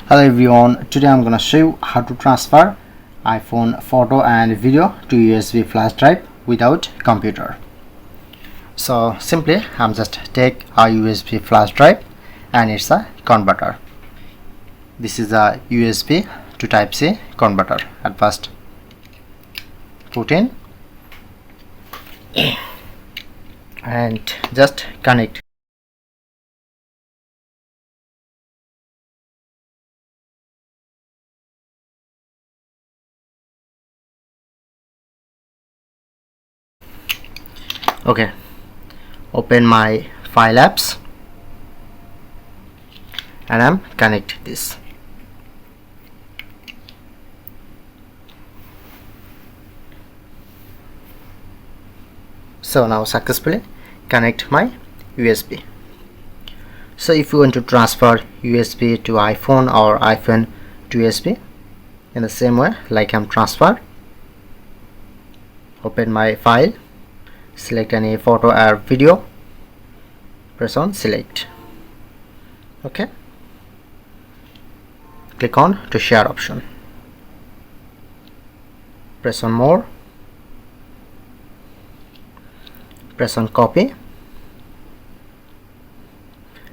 Hello everyone, today I'm gonna show you how to transfer iPhone photo and video to USB flash drive without computer. So simply I'm just take a USB flash drive and it's a converter. This is a USB to type C converter. At first put in and just connect. Okay, open my file apps and I'm connect this. So now successfully connect my USB. So if you want to transfer USB to iPhone or iPhone to USB in the same way like I'm transferred, open my file, select any photo or video, press on select. Okay, click on to share option, press on more, press on copy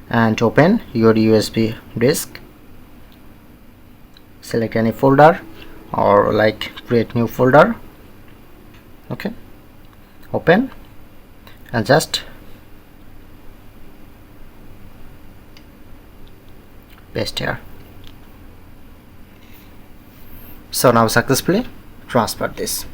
and open your USB disk. Select any folder or like create new folder. Okay, open and just paste here. So now successfully transfer this.